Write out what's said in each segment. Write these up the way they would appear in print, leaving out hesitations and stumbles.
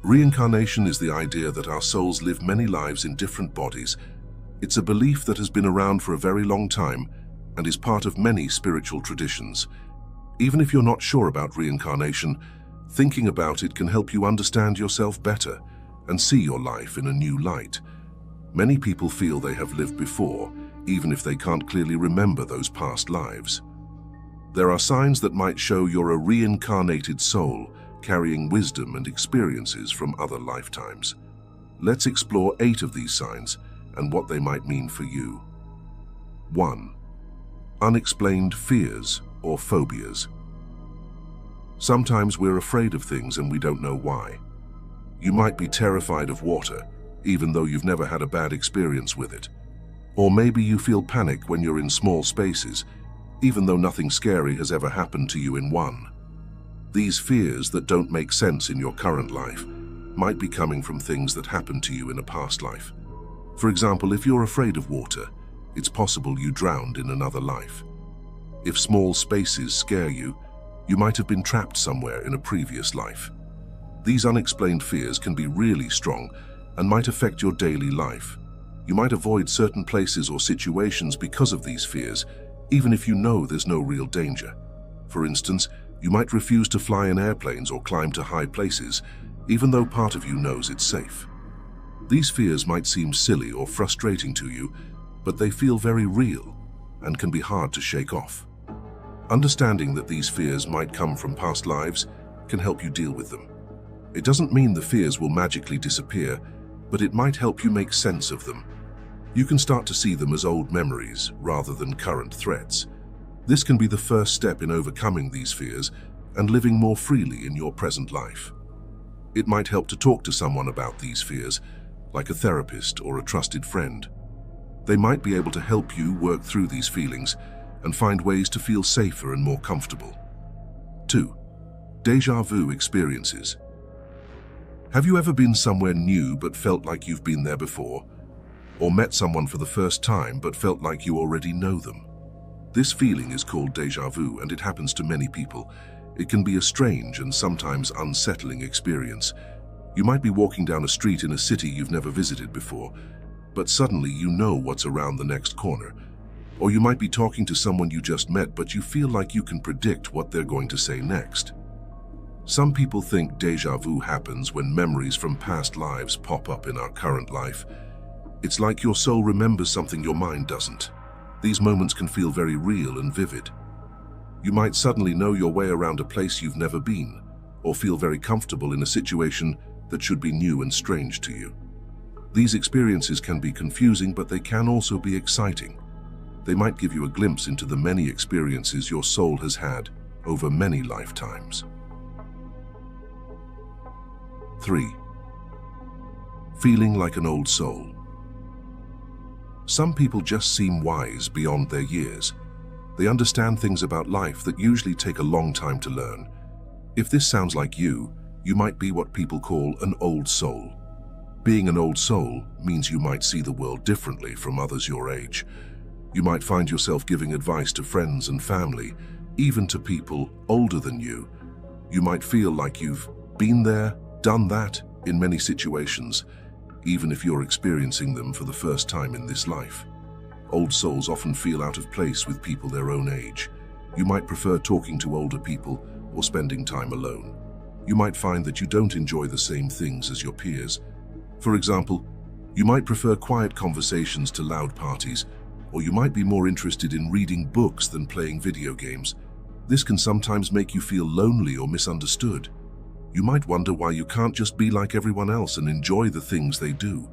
Reincarnation is the idea that our souls live many lives in different bodies. It's a belief that has been around for a very long time and is part of many spiritual traditions. Even if you're not sure about reincarnation, thinking about it can help you understand yourself better and see your life in a new light. Many people feel they have lived before, even if they can't clearly remember those past lives. There are signs that might show you're a reincarnated soul, carrying wisdom and experiences from other lifetimes. Let's explore 8 of these signs and what they might mean for you. 1. Unexplained fears or phobias. Sometimes we're afraid of things and we don't know why. You might be terrified of water, even though you've never had a bad experience with it. Or maybe you feel panic when you're in small spaces, even though nothing scary has ever happened to you in one. These fears that don't make sense in your current life might be coming from things that happened to you in a past life. For example, if you're afraid of water, it's possible you drowned in another life. If small spaces scare you, you might have been trapped somewhere in a previous life. These unexplained fears can be really strong and might affect your daily life. You might avoid certain places or situations because of these fears, even if you know there's no real danger. For instance, you might refuse to fly in airplanes or climb to high places, even though part of you knows it's safe. These fears might seem silly or frustrating to you, but they feel very real and can be hard to shake off. Understanding that these fears might come from past lives can help you deal with them. It doesn't mean the fears will magically disappear, but it might help you make sense of them. You can start to see them as old memories rather than current threats. This can be the first step in overcoming these fears and living more freely in your present life. It might help to talk to someone about these fears, like a therapist or a trusted friend. They might be able to help you work through these feelings and find ways to feel safer and more comfortable. 2. Déjà vu experiences. Have you ever been somewhere new but felt like you've been there before? Or met someone for the first time but felt like you already know them? This feeling is called déjà vu, and it happens to many people. It can be a strange and sometimes unsettling experience. You might be walking down a street in a city you've never visited before, but suddenly you know what's around the next corner. Or you might be talking to someone you just met, but you feel like you can predict what they're going to say next. Some people think déjà vu happens when memories from past lives pop up in our current life. It's like your soul remembers something your mind doesn't. These moments can feel very real and vivid. You might suddenly know your way around a place you've never been, or feel very comfortable in a situation that should be new and strange to you. These experiences can be confusing, but they can also be exciting. They might give you a glimpse into the many experiences your soul has had over many lifetimes. 3. Feeling like an old soul. Some people just seem wise beyond their years. They understand things about life that usually take a long time to learn. If this sounds like you might be what people call an old soul. Being an old soul means you might see the world differently from others your age. You might find yourself giving advice to friends and family, even to people older than you. You might feel like you've been there, done that in many situations, even if you're experiencing them for the first time in this life. Old souls often feel out of place with people their own age. You might prefer talking to older people or spending time alone. You might find that you don't enjoy the same things as your peers. For example, you might prefer quiet conversations to loud parties, or you might be more interested in reading books than playing video games. This can sometimes make you feel lonely or misunderstood. You might wonder why you can't just be like everyone else and enjoy the things they do.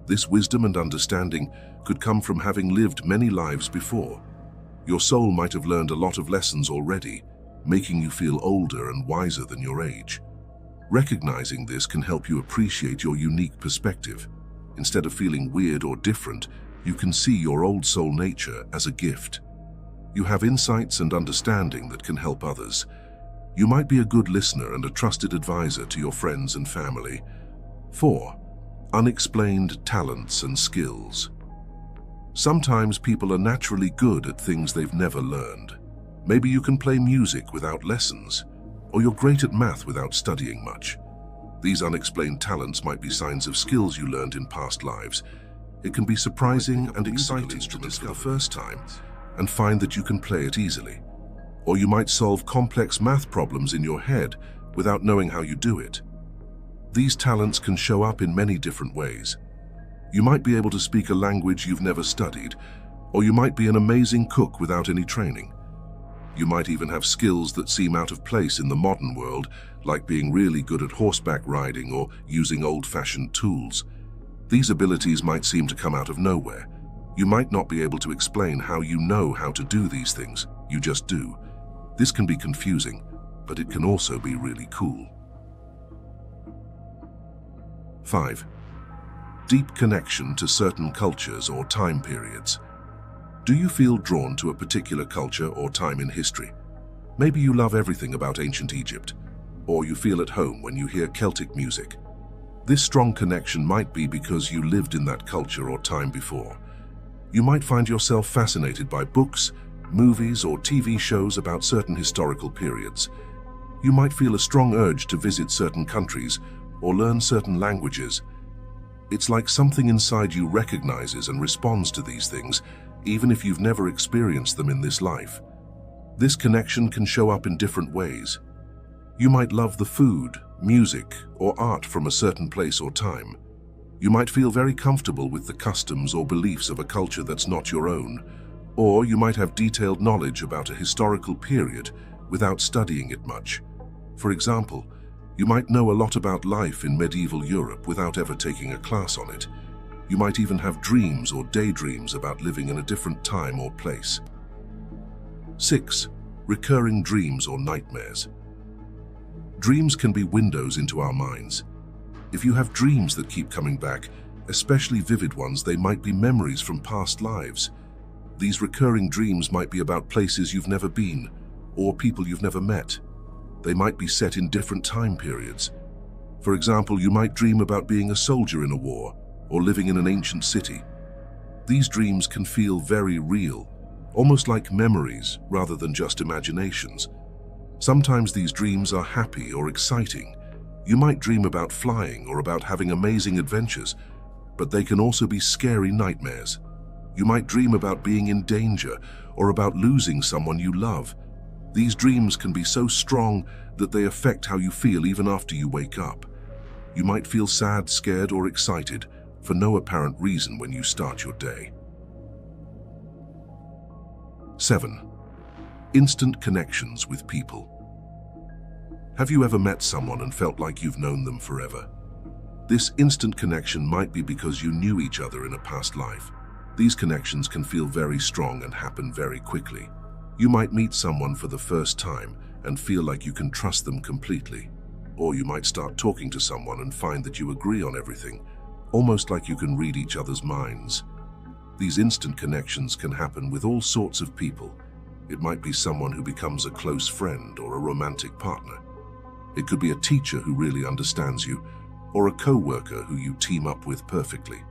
This wisdom and understanding could come from having lived many lives before. Your soul might have learned a lot of lessons already, making you feel older and wiser than your age. Recognizing this can help you appreciate your unique perspective. Instead of feeling weird or different, you can see your old soul nature as a gift. You have insights and understanding that can help others. You might be a good listener and a trusted advisor to your friends and family. 4. Unexplained talents and skills. Sometimes people are naturally good at things they've never learned. Maybe you can play music without lessons, or you're great at math without studying much. These unexplained talents might be signs of skills you learned in past lives. It can be surprising and exciting to discover for the first time and find that you can play it easily. Or you might solve complex math problems in your head without knowing how you do it. These talents can show up in many different ways. You might be able to speak a language you've never studied, or you might be an amazing cook without any training. You might even have skills that seem out of place in the modern world, like being really good at horseback riding or using old-fashioned tools. These abilities might seem to come out of nowhere. You might not be able to explain how you know how to do these things, you just do. This can be confusing, but it can also be really cool. 5. Deep connection to certain cultures or time periods. Do you feel drawn to a particular culture or time in history? Maybe you love everything about ancient Egypt, or you feel at home when you hear Celtic music. This strong connection might be because you lived in that culture or time before. You might find yourself fascinated by books, movies, or TV shows about certain historical periods. You might feel a strong urge to visit certain countries or learn certain languages. It's like something inside you recognizes and responds to these things, even if you've never experienced them in this life. This connection can show up in different ways. You might love the food, music, or art from a certain place or time. You might feel very comfortable with the customs or beliefs of a culture that's not your own, or you might have detailed knowledge about a historical period without studying it much. For example, you might know a lot about life in medieval Europe without ever taking a class on it. You might even have dreams or daydreams about living in a different time or place. 6. Recurring dreams or nightmares. Dreams can be windows into our minds. If you have dreams that keep coming back, especially vivid ones, they might be memories from past lives. These recurring dreams might be about places you've never been or people you've never met. They might be set in different time periods. For example, you might dream about being a soldier in a war or living in an ancient city. These dreams can feel very real, almost like memories rather than just imaginations. Sometimes these dreams are happy or exciting. You might dream about flying or about having amazing adventures, but they can also be scary nightmares. You might dream about being in danger or about losing someone you love. These dreams can be so strong that they affect how you feel even after you wake up. You might feel sad, scared, or excited for no apparent reason when you start your day. 7. Instant connections with people. Have you ever met someone and felt like you've known them forever? This instant connection might be because you knew each other in a past life. These connections can feel very strong and happen very quickly. You might meet someone for the first time and feel like you can trust them completely. Or you might start talking to someone and find that you agree on everything, almost like you can read each other's minds. These instant connections can happen with all sorts of people. It might be someone who becomes a close friend or a romantic partner. It could be a teacher who really understands you, or a co-worker who you team up with perfectly.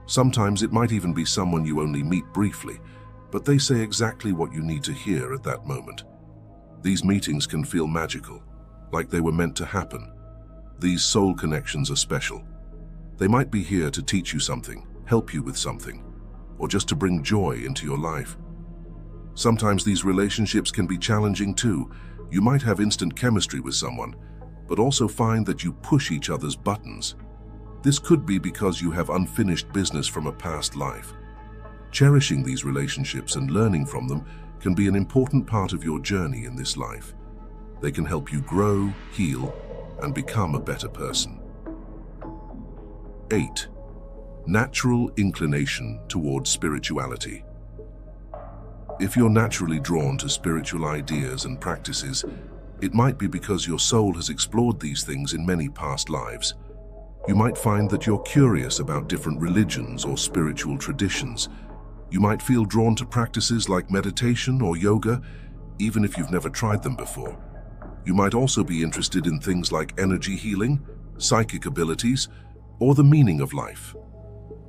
Sometimes it might even be someone you only meet briefly, but they say exactly what you need to hear at that moment. These meetings can feel magical, like they were meant to happen. These soul connections are special. They might be here to teach you something, help you with something, or just to bring joy into your life. Sometimes these relationships can be challenging too. You might have instant chemistry with someone, but also find that you push each other's buttons. This could be because you have unfinished business from a past life. Cherishing these relationships and learning from them can be an important part of your journey in this life. They can help you grow, heal, and become a better person. 8. Natural inclination towards spirituality. If you're naturally drawn to spiritual ideas and practices, it might be because your soul has explored these things in many past lives. You might find that you're curious about different religions or spiritual traditions. You might feel drawn to practices like meditation or yoga, even if you've never tried them before. You might also be interested in things like energy healing, psychic abilities, or the meaning of life.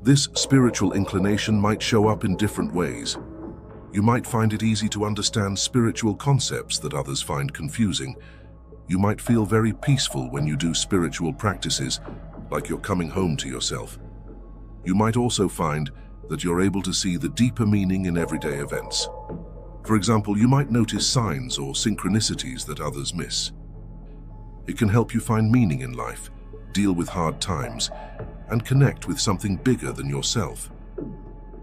This spiritual inclination might show up in different ways. You might find it easy to understand spiritual concepts that others find confusing. You might feel very peaceful when you do spiritual practices, like you're coming home to yourself. You might also find that you're able to see the deeper meaning in everyday events. For example, you might notice signs or synchronicities that others miss. It can help you find meaning in life, deal with hard times, and connect with something bigger than yourself.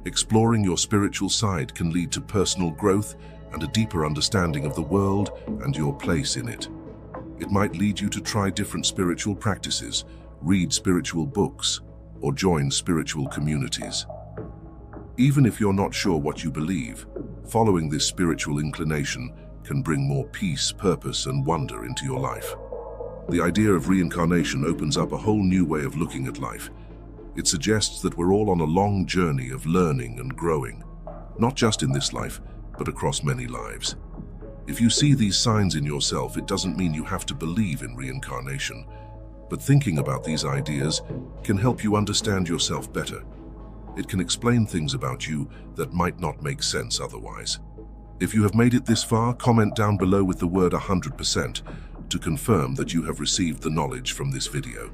Exploring your spiritual side can lead to personal growth and a deeper understanding of the world and your place in it. It might lead you to try different spiritual practices, read spiritual books, or join spiritual communities. Even if you're not sure what you believe, following this spiritual inclination can bring more peace, purpose, and wonder into your life. The idea of reincarnation opens up a whole new way of looking at life. It suggests that we're all on a long journey of learning and growing, not just in this life, but across many lives. If you see these signs in yourself, it doesn't mean you have to believe in reincarnation, but thinking about these ideas can help you understand yourself better. It can explain things about you that might not make sense otherwise. If you have made it this far, comment down below with the word 100% to confirm that you have received the knowledge from this video.